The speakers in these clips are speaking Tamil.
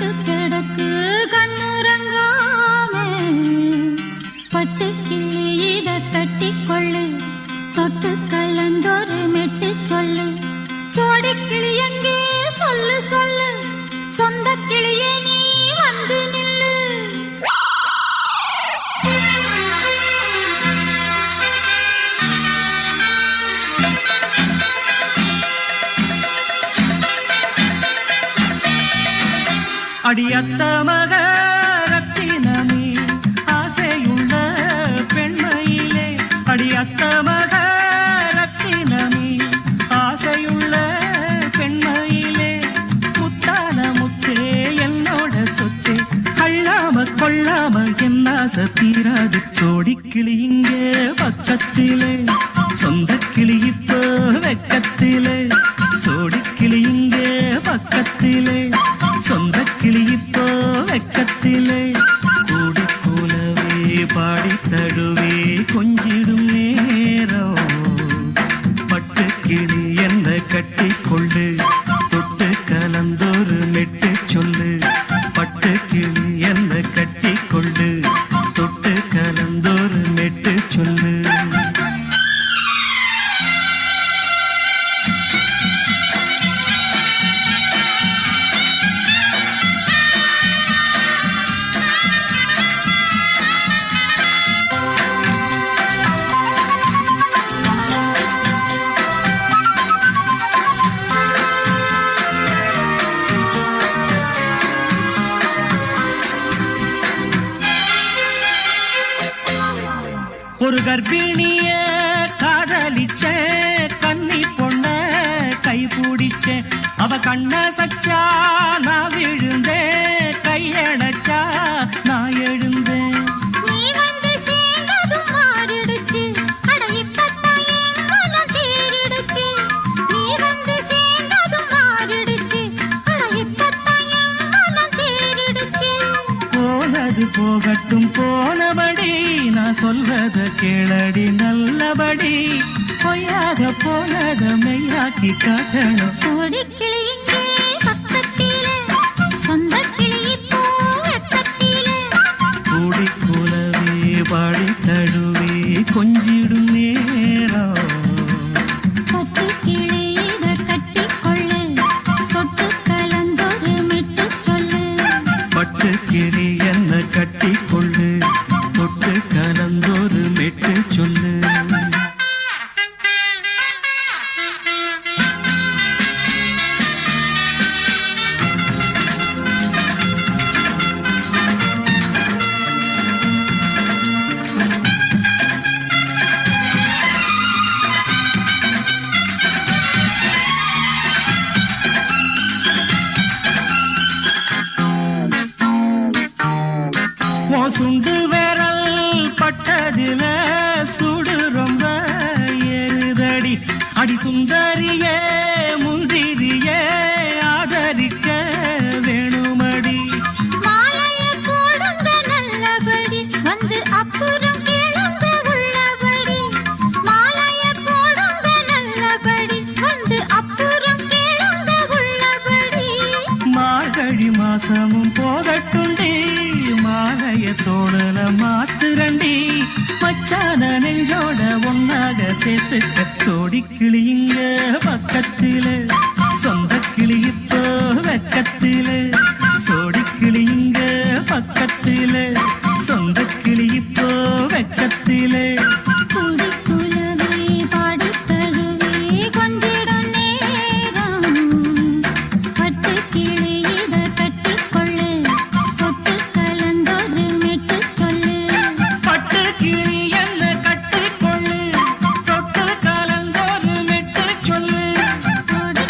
பட்டு கிடக்கு கண்ணுறங்காமே பட்டு கிளி இத கட்டிக்கொள்ளு தொட்டு கலந்தொரு மெட்டு சொல்லு சோடி கிளி எங்கே சொல்லு சொல்லு சொந்த கிளியே நீ வந்து நில்லு அடியத்த மக ரத்தினமே ஆசையுள்ள பெண்மையிலே அடியத்த மக ரத்தினமே ஆசையுள்ள பெண்மையிலே முத்தான முத்தே என்னோட சொத்தே அள்ளாம கொள்ளாம என் ஆசை தீராது சோடிக்கிளி இங்கே பக்கத்திலே சொந்த கிளி இப்போ வெக்கத்திலே சோடிக்கிளி இங்கே பக்கத்திலே சொந்த கிளி இப்போ வெக்கத்திலே கூடி கூலவே பாடி தழுவே கொஞ்சிடும் நேரம் பட்டு கிளி என்ன கட்டி கொள்ளு தொட்டு கலந்தொரு மெட்டு சொல்லு பட்டு கிளி என்ன கட்டி கொள்ளு தொட்டு கலந்தொரு மெட்டு சொல்லு ஒரு கர்ப்பிணிய காதலிச்ச கண்ணி பொண்ண கை பிடிச்ச அவ கண்ண சச்சா நான் விழுந்தேன் கையடைச்சா நான் எழுந்தேன் நீ வந்து சேர்ந்ததும் மாறிடுச்சு அட இப்பத்தான் என் மனம் தேறிடுச்சு நீ வந்து சேர்ந்ததும் மாறிடுச்சு அட இப்பத்தான் என் மனம் தேறிடுச்சு போனது போகட்டும் போனபடி நான் சொல்றத கேளடி நல்லபடி பொய்யாக போனத மெய்யாக்கி காட்டணும் சோடி கிளி இங்கே பக்கத்திலே சொந்த கிளி இப்போ வெக்கத்திலே கூடி கூலவே பாடி தழுவே கொஞ்சிடும் நேரம் பட்டு கிளி இத கட்டிக்கொள்ளு தொட்டு கலந்தொரு மெட்டு சொல்லு பட்டு கிளி என்ன கட்டி கொள்ளு தொட்டு கலந்தொரு மெட்டு சொல்லு சுண்டு விரல் பட்டதில சுடு ரொம்ப ஏறுதடி அடி சுந்தரியே முந்திரியே ஆதரிக்க வேணுமடி மாலைய போடுங்க நல்லபடி வந்து அப்புறம் கேளுங்க உள்ளபடி மாலைய போடுங்க நல்லபடி வந்து அப்புறம் கேளுங்க உள்ளபடி மார்கழி மாசமும் போகட்டுண்டி மாலைய தோழல மாத்துரண்டி மச்சான நெஞ்சோட ஒன்னாக சேர்த்துக்க சோடி கிளியுங்க பக்கத்திலே சொந்த கிளி இப்போ வெக்கத்திலே சோடி கிளியுங்க பக்கத்திலே சொந்த கிளி இப்போ வெக்கத்திலே கூடி குலவே பாடி தழுவே கொஞ்சிடும் நேரம் பட்டு கிளி இத கட்டிக்கொள்ளு தொட்டு கலந்தொரு மெட்டு சொல்லு பட்டு கிளி என்ன கட்டி கொள்ளு தொட்டு கலந்தொரு மெட்டு சொல்லு சோடி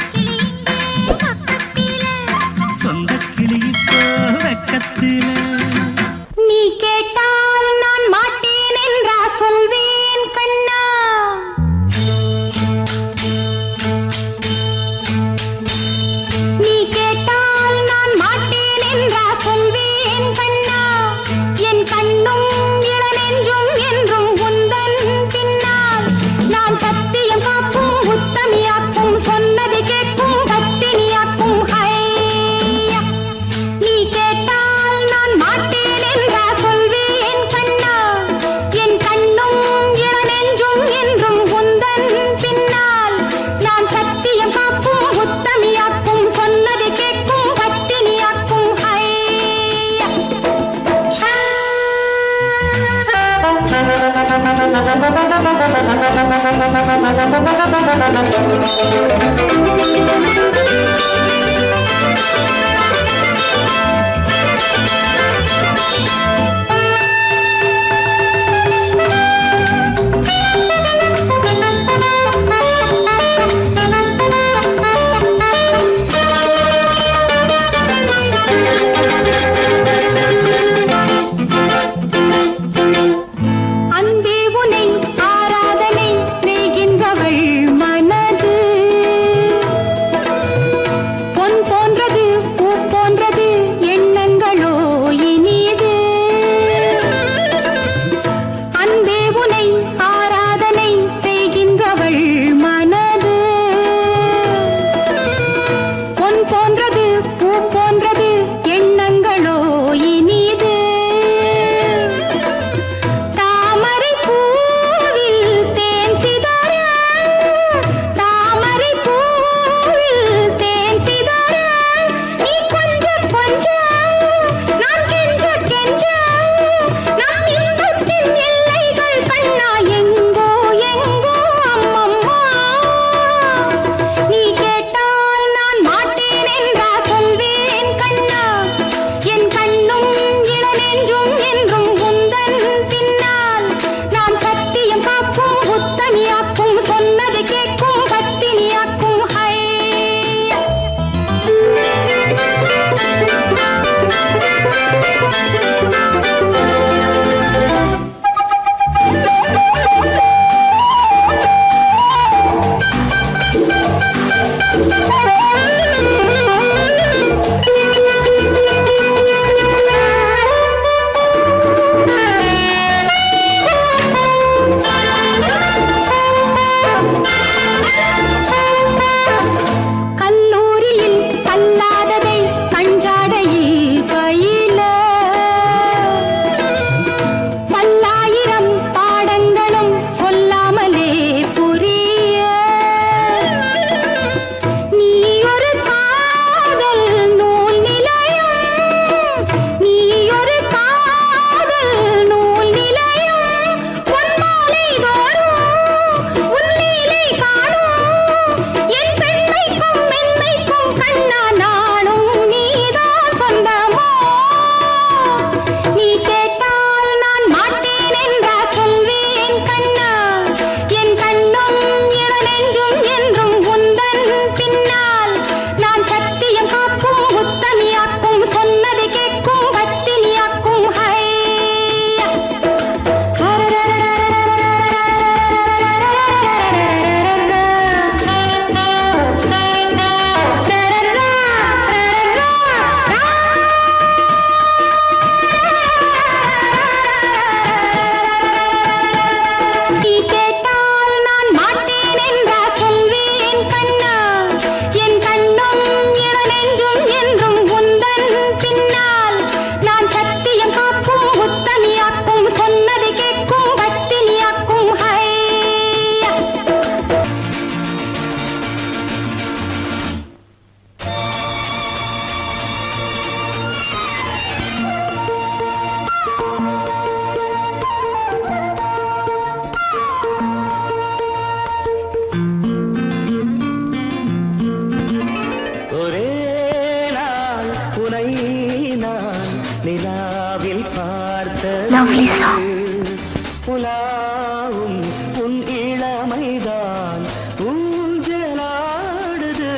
உலாவும் உன் இளமைதான் ஊஞ்சலாடுது.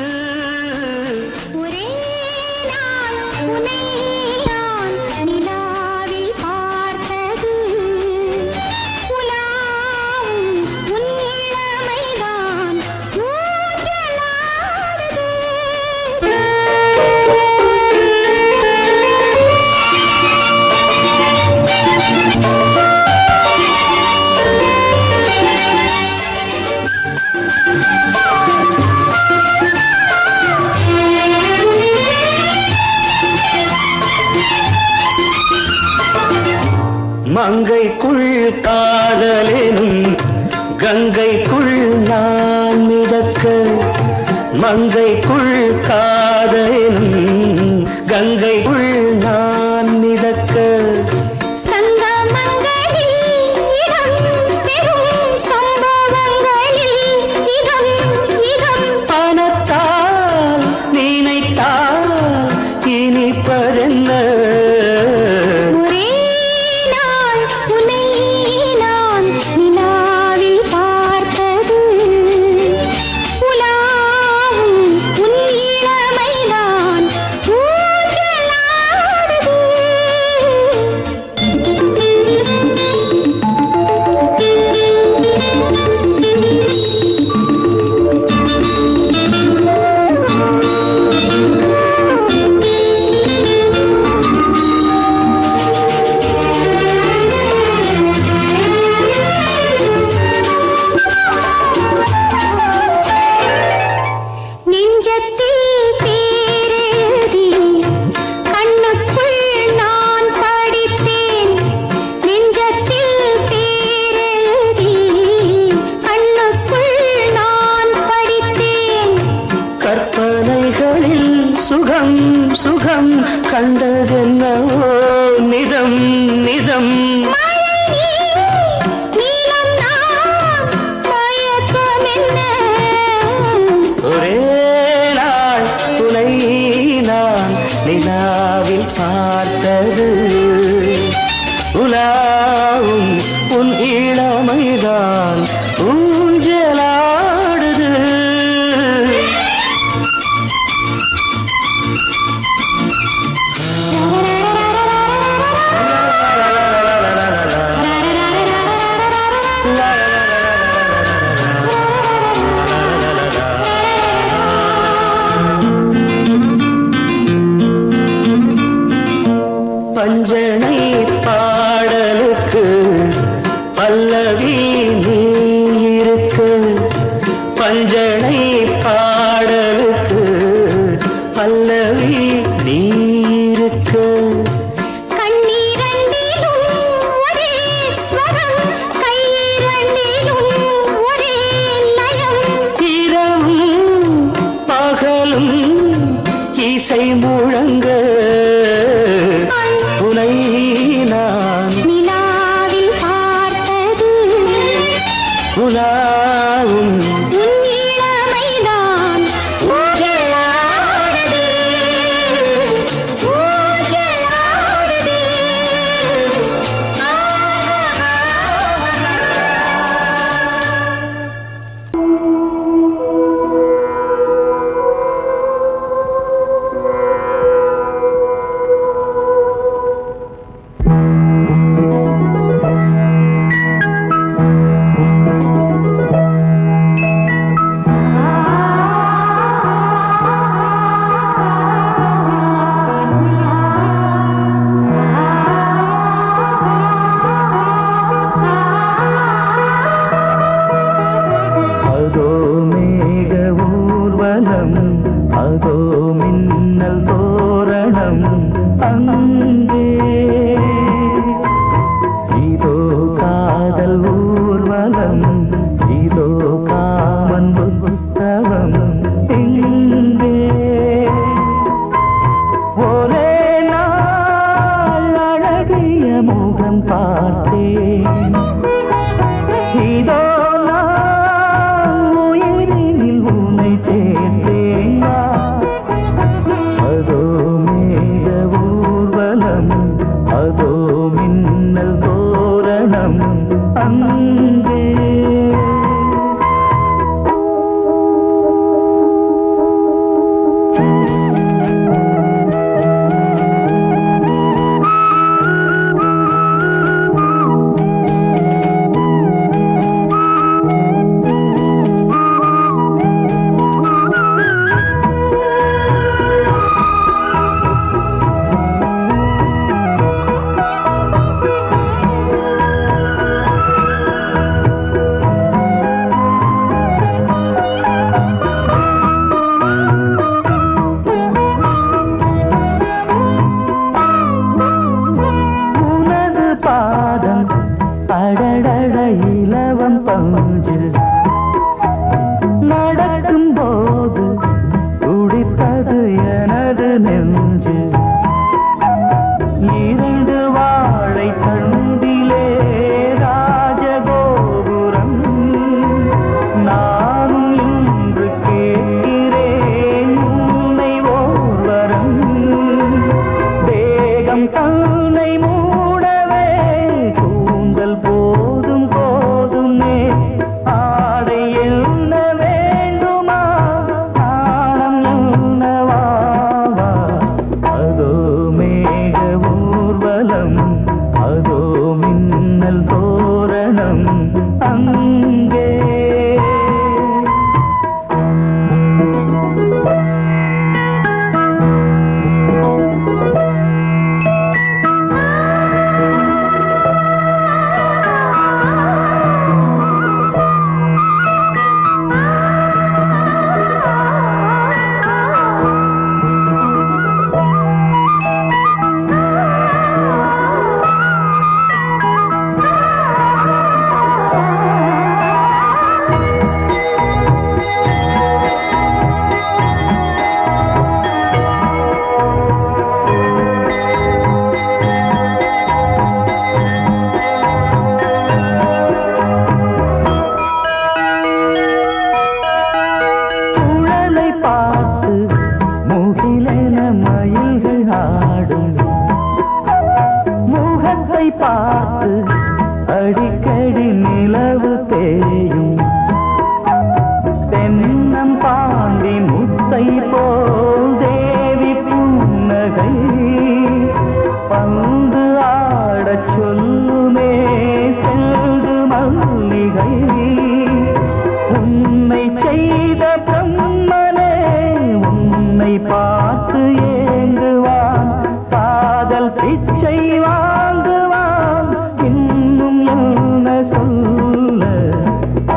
ஒரே நாள் உன்னை நான் நிலாவில் பார்த்தது. உலாவும் உன் இளமைதான் ஊஞ்சலாடுது. மங்கைக்குள் காதலெனும் கங்கைக்குள் நான் மிதக்க, மங்கைக்குள் காதலெனும் கங்கைக்குள் நான் மிதக்க. சங்கமங்களில் இடம் பெறும் சுகம் சுகம் கண்டதென்னவோ நிதம் நிதம் ஒரே நாள் துணை நான் நிலாவில் பார்த்தது உலாவும் உன் இளமைதான் ஊஞ்சலாடுது பஞ்சனை பாடலுக்கு பல்லவி நீ இருக்கு பஞ்சனை பாடலுக்கு பல்லவி நீ இருக்கு இரவும் பகலும் இசை முழங்க உனை நான் நிலாவில் பார்த்தது உலாவும் உன் இளமைதான் ஊஞ்சலாடுது, ஊஞ்சலாடுது. அதோ மேக ஊர்வலம் அதோ மின்னல் தோரணம் அங்கே இதோ காதல் ஊர்வலம் இதோ காமன் உற்சவம் இங்கே ஒரே நாள் அழகிய முகம் பார்த்தேன் இதோ நான் உயிரினில் உன்னை சேர்த்தேன் அதோ மேக ஊர்வலம் அதோ மின்னல் தோரணம் அங்கே முகத்தை பார்த்து அடிக்கடி நிலவு தேயும் தென்னம் பாண்டி முத்தை போல் தேவி புன்னகை பந்து ஆடச் சொல்லுமே செல்கு மல்லிகை உன்னை செய்த பிரம்மனே உன்னை பார்த்து ஏங்குவான் காதல் பிச்சை வாங்குவான் இன்னும் என்ன சொல்ல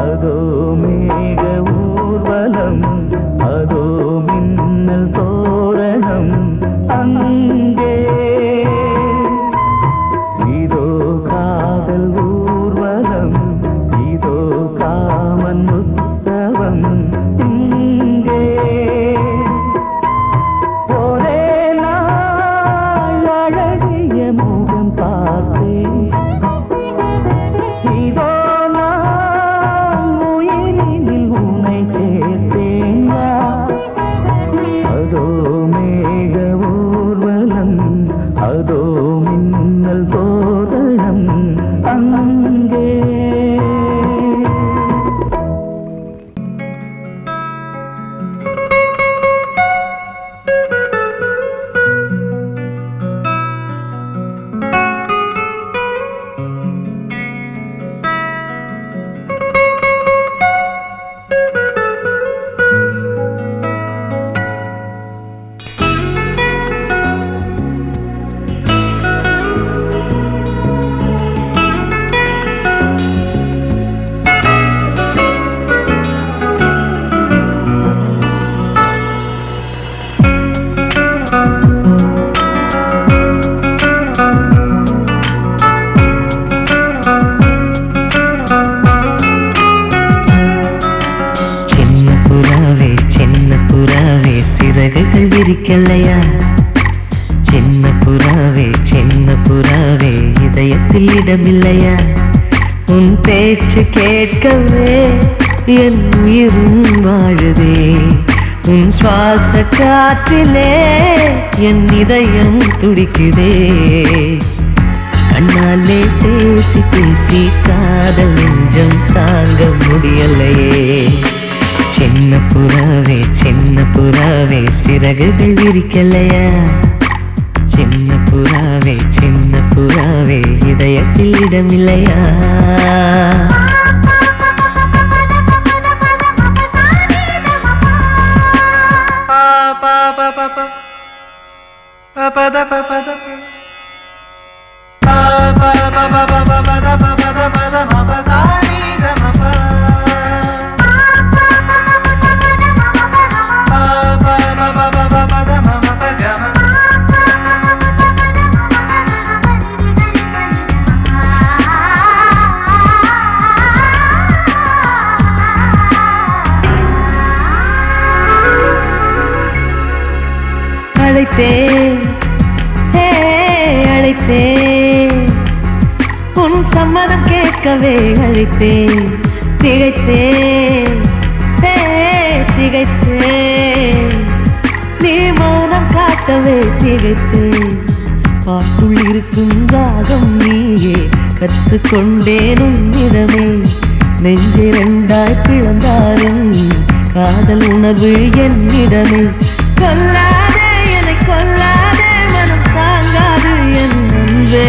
அதோ மேக ஊர்வலம் அதோ மின்னல் தோரணம் அங்கே இதோ காதல் ஊர்வலம் இதோ காமன் உற்சவம் இங்கே ஒரே நாள் அழகிய முகம் பார்த்தேன் இதோ நான் உயிரினில் உன்னை சேர்த்தேன் அதோ மேக ஊர்வலம் அதோ மின்னல் தோரணம் அங்கே சிறகுகள் விரிக்கலையா சின்ன புறாவே இதயத்தில் இடமில்லையா உன் பேச்சு கேட்கவே என் உயிரும் வாழுதே உன் சுவாச காற்றிலே என் இதயம் துடிக்குதே கண்ணாலே பேசி பேசி காதல் நெஞ்சம் தாங்க முடியலையே சின்ன புறாவே சிறகுகள் விரிக்கலையா சின்ன புறாவே இதயத்தில் இடமில்லையா அழைத்தேன் உன் சம்மதம் கேட்கவே அழைத்தேன் திகைத்தேன் நீ மௌனம் காட்டவே திகைத்தேன் பாட்டுள் இருக்கும் ராகம் நீயே கற்றுக்கொண்டேன் உன்னிடமே நெஞ்சிரண்டாய் பிளந்தாலும் காதல் உணர்வு என்னிடமே கொல்லாதே என்னை கொல்லாதே மனம் தாங்காது என் அன்பே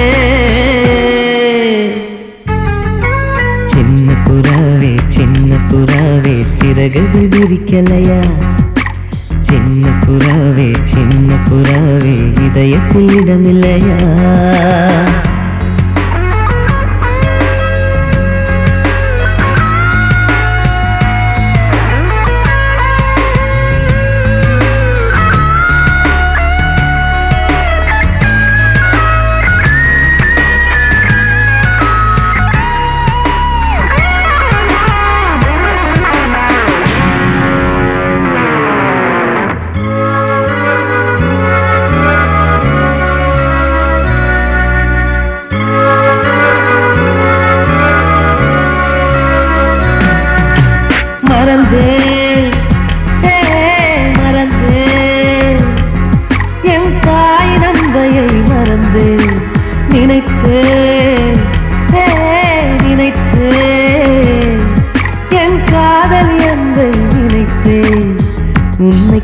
சின்ன புறாவே சிறகுகள் விரிக்கலையா சின்ன புறாவே இதயத்தில் இடமில்லையா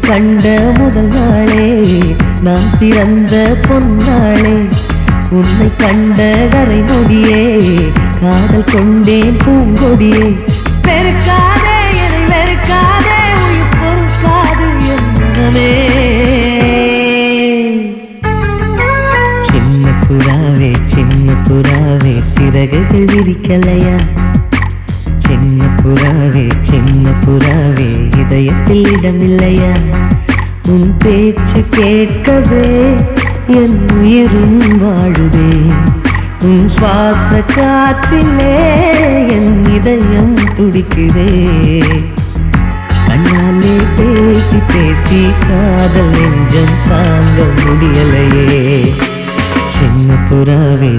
கண்ட முதல் நாளே நான் பிறந்த பொன்னாளே உன்னை கண்ட கரை நொடியே காதல் கொண்டேன் பூங்கொடியே வெறுக்காதே என்னை வெறுக்காதே உயிர் பொறுக்காது என் மனமே சின்ன புறாவே சிறகுகள் விரிக்கலையா சின்ன புறாவே இதயத்தில் இடமில்லையா உன் பேச்சு கேட்கவே என் உயிரும் வாழுதே உன் சுவாச காற்றிலே என் இதயம் துடிக்குதே கண்ணாலே பேசி பேசி காதல் நெஞ்சம் தாங்க முடியலையே சின்ன புறாவே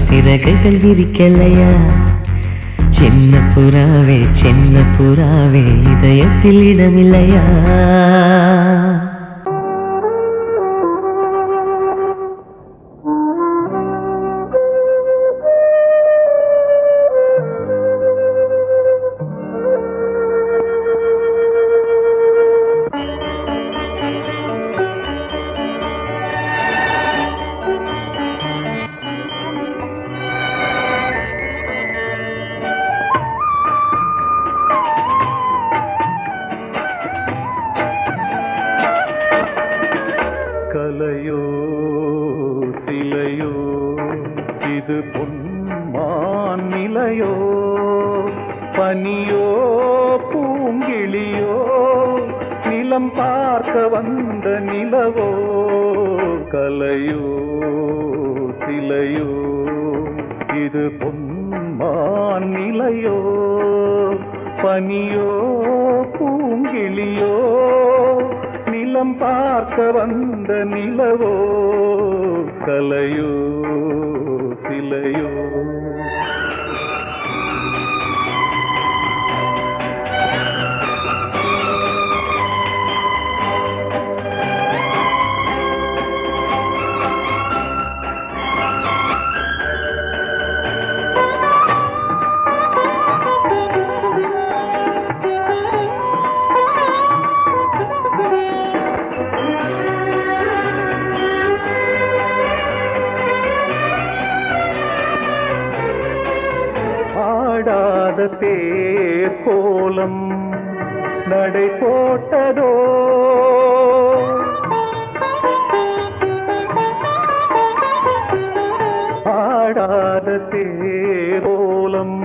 சிறகுகள் விரிக்கலையா சின்ன புறாவே இதயத்தில் இடமில்லையா கலையோ சிலையோ இது பொன்மான் நிலையோ பனியோ பூங்கிளியோ நிலம் பார்க்க வந்த நிலவோ கலையோ சிலையோ இது பொன்மான் நிலையோ பனியோ பூங்கிளியோ நிலம் பார்க்க வந்த நிலவோ கலையோ சிலையோ ஆடாத தேர் கோலம் நடை போட்டதோ ஆடாத தேர் கோலம்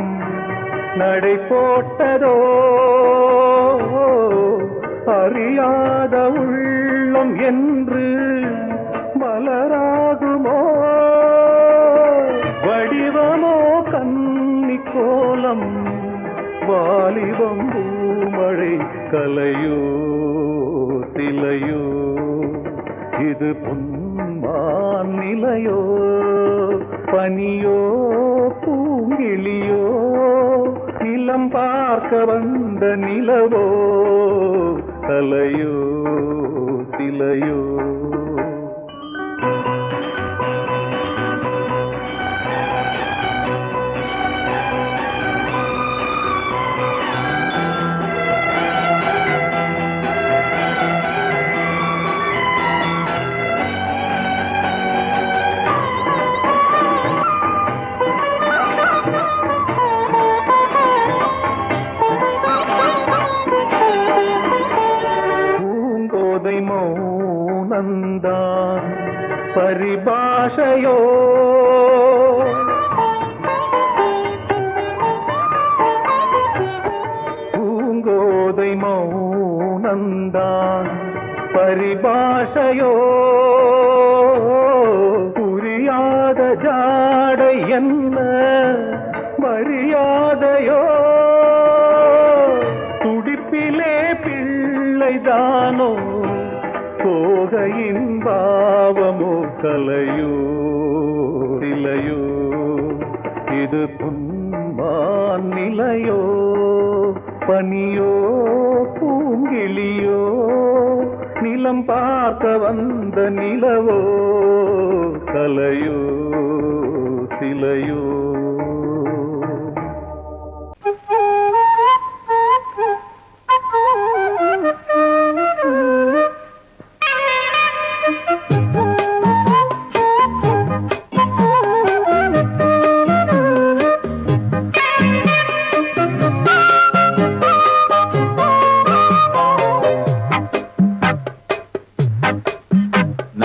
நடை போட்டதோ அறியாத உள்ளம் என்று மலராகுமோ வடிவமோ கன்னி கோலம் வாலிபம் பூமழை கலையோ சிலையோ இது பொன்மான் நிலையோ பனியோ பூங்கிளியோ நிலம் பார்க்க வந்த நிலவோ கலையோ சிலையோ மௌனந்தான் பரிபாஷையோ பூங்கோதை மௌனந்தான் பரிபாஷையோ புரியாத ஜாடை என்ன மரியாதையோ துடிப்பிலே பிள்ளைதானோ சோகையின் பாவமோ கலையோ சிலையோ இது பொன்மான் நிலையோ பனியோ பூங்கிளியோ நிலம் பார்க்க வந்த நிலவோ கலையோ சிலையோ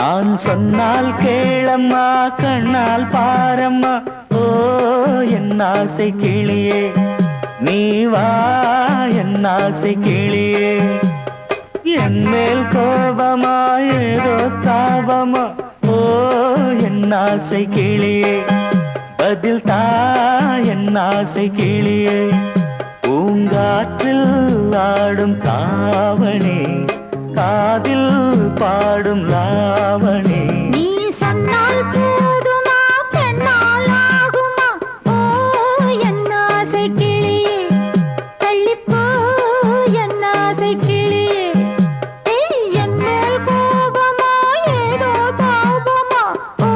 நான் சொன்னால் கேளம்மா கண்ணால் பாரம்மா ஓ என் ஆசை கிளியே நீ வா என் ஆசை கிளியே என் மேல் கோபமா ஏதோ தாபமா ஓ என் ஆசை கிளியே பதில் தா என் ஆசை கிளியே பூங்காற்றில் ஆடும் தாவணி காதில் பாடும் லாவணி நீ சொன்னால் போதுமா பெண்ணால் ஆகுமா ஓ என் ஆசை கிளியே தள்ளிப்போ என் ஆசை கிளியே என் மேல் கோபமா ஏதோ தாபமா ஓ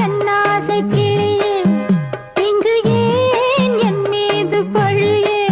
என் ஆசை கிளியே இங்கு ஏன் என் மீது பழியே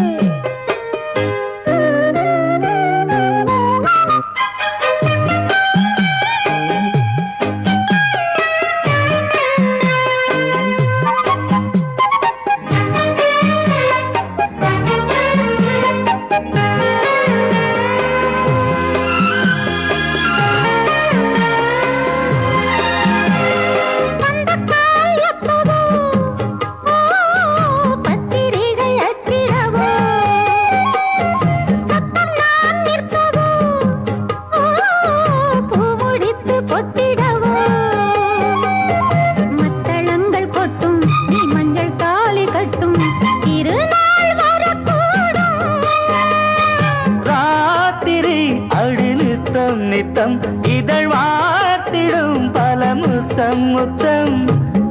நித்தம் இதழ் வாத்திடும் பல முத்தம் முத்தம்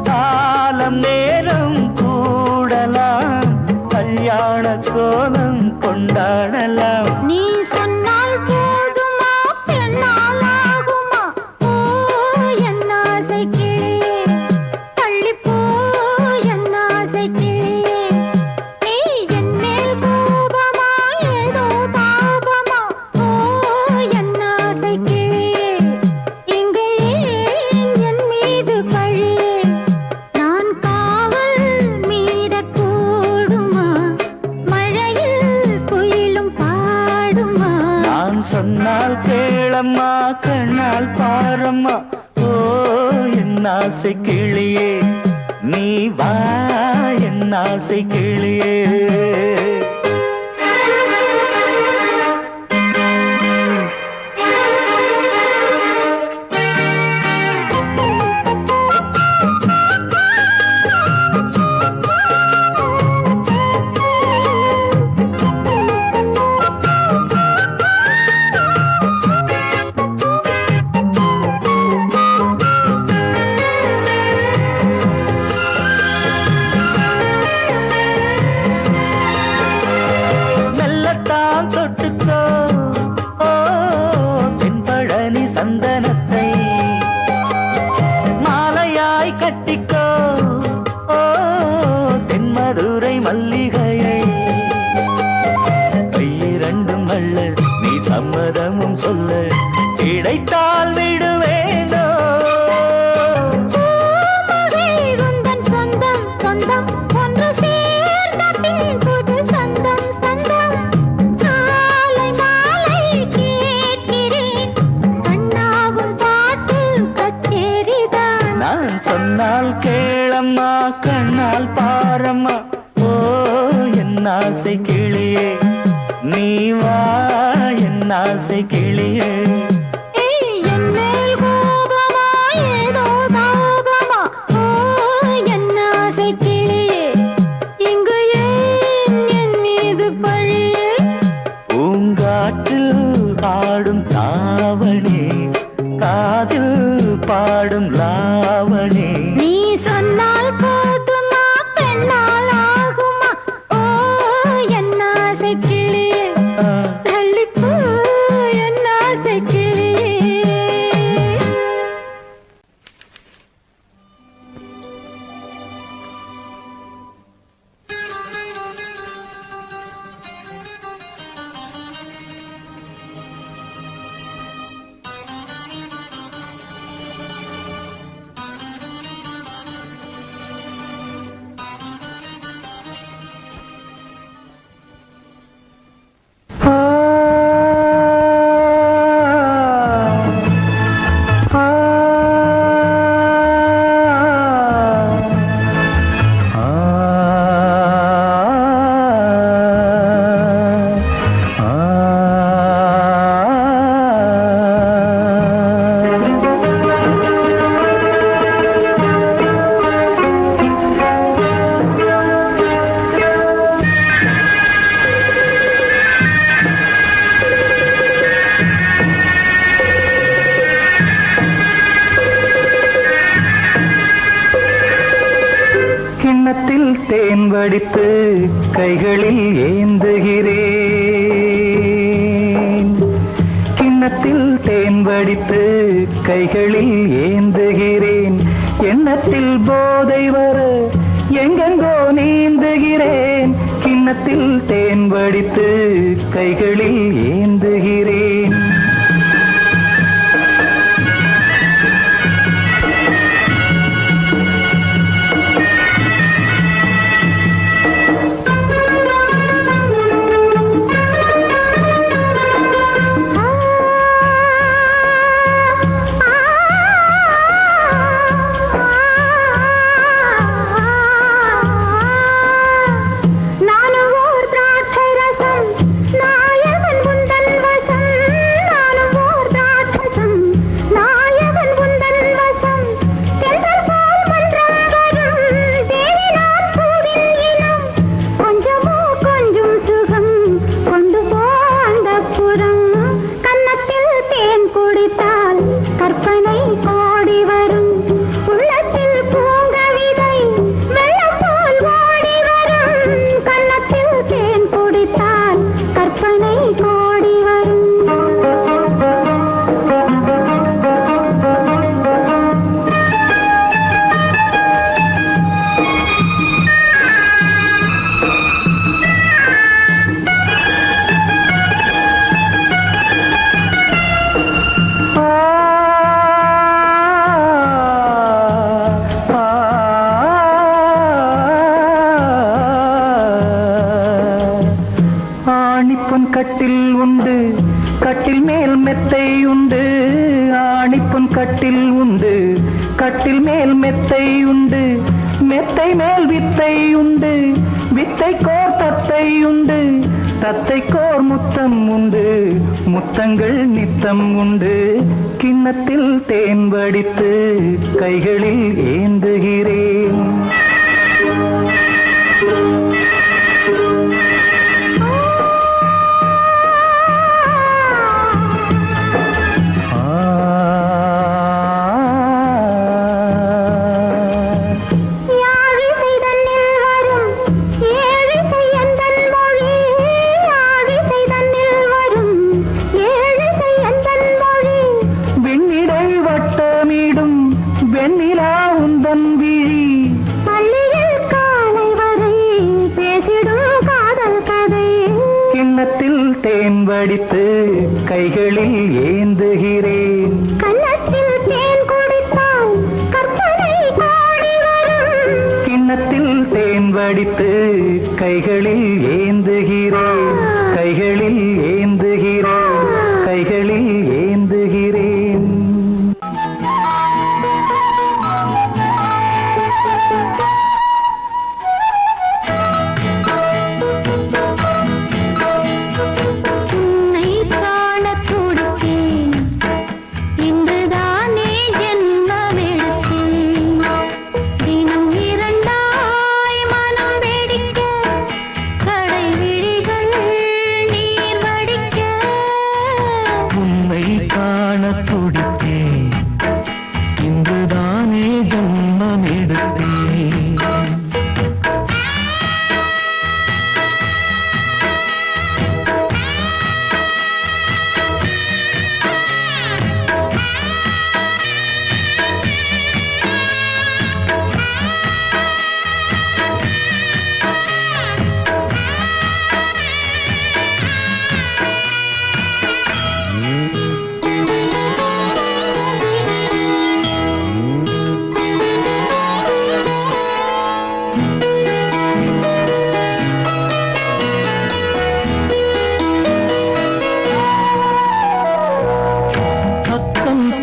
காலம் நேரம் கூடலாம் கல்யாண கோலம் கொண்டாடலாம் நீ சொன்னால் போதுமா பெண்ணால் ஆகுமா ஓ என் ஆசை கிளியே தள்ளிப்போ என் ஆசை கிளியே நீ என் மேல் கோபமா ஏதோ தாபமா ஓ என் ஆசை கிளியே இங்கே ஏன் என் மீது பழியே நான் காவல் மீறக்கூடுமா மழையில் குயிலும் பாடுமா நான் சொன்னால் கேளம்மா கண்ணால் பாரம்மா ஓ என் ஆசை கிளியே நீ வா என் ஆசை கிளியே மெல்லத்தான் தொட்டுக்கோ ஓ தென்பழனி சந்தனத்தை மாலையாய் கட்டிக்கோ ஓ தென்மதுரை மல்லிகையை கையிரண்டும் வள்ள நீ சம்மதமும் சொல்ல கிடைத்தால் விடுவேனோ உந்தன் சொந்தம் சொந்தம் ஒன்று சேர்ந்த பின் புது சொந்தம் சொந்தம் மாலை மாலை கேட்கிறேன் கண்ணாவும் பாட்டு கச்சேரிதான் நான் சொன்னால் கேளம்மா கண்ணால் பாரம்மா ஓ என் ஆசை கிளியே நீ வா என் ஆசை கிளியே என் மேல் கோபமா ஏதோ தாபமா ஓ என் ஆசை கிளியே இங்கு ஏன் என் மீது பழியே பூங்காற்றில் ஆடும் தாவணி காதில் பாடும் லாவணி நீ சொன்னால் போதுமா பெண்ணால் ஆகுமா ஓ என் ஆசை கிளியே தள்ளிப்போ என் ஆசை கிளியே தேன் வடித்து கைகளில் ஏந்துகிறேன். கிண்ணத்தில் தேன் வடித்து கைகளில் ஏந்துகிறேன். எண்ணத்தில் போதை வர எங்கெங்கோ நீந்துகிறேன். கிண்ணத்தில் தேன் வடித்து கைகளில் ஏந்துகிறேன். கட்டில் உண்டு, கட்டில் மேல் மெத்தை உண்டு. ஆணிப்பொன் கட்டில் உண்டு, கட்டில் மேல் மெத்தை உண்டு. மெத்தை மேல் வித்தை உண்டு, வித்தை கோர் தத்தை உண்டு. தத்தை கோர் முத்தம் உண்டு, முத்தங்கள் நித்தம் உண்டு. கிண்ணத்தில் தேன் வடித்து கைகளில் ஏந்துகிறேன். தேன் வடித்து கைகளில் ஏந்துகிறேன். கன்னத்தில் தேன் குடித்தால் கற்பனை பாடி வரும். கிண்ணத்தில் தேன் வடித்து கைகளில் ஏந்துகிறேன். கைகளில் ஏந்துகிறேன். கைகளில் ஏந்துகிறேன்.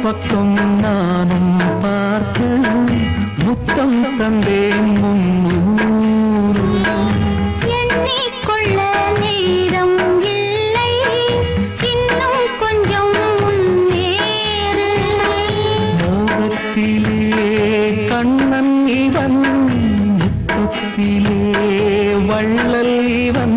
பக்கம் நானும் பார்த்து முத்தம் தந்தேன் முன்னூறு. எண்ணிக்கொள்ள நேரம் இல்லை, இன்னும் கொஞ்சம் முன்னேறு. மோகத்திலே கண்ணன் இவன், முத்தத்திலே வள்ளல் இவன்.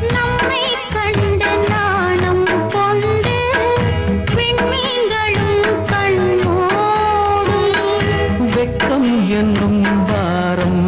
நம்மை கண்டு நாணம் கொண்டு விண்மீன்களும் கண்ணோடும் வெட்கம் என்னும் வாரம்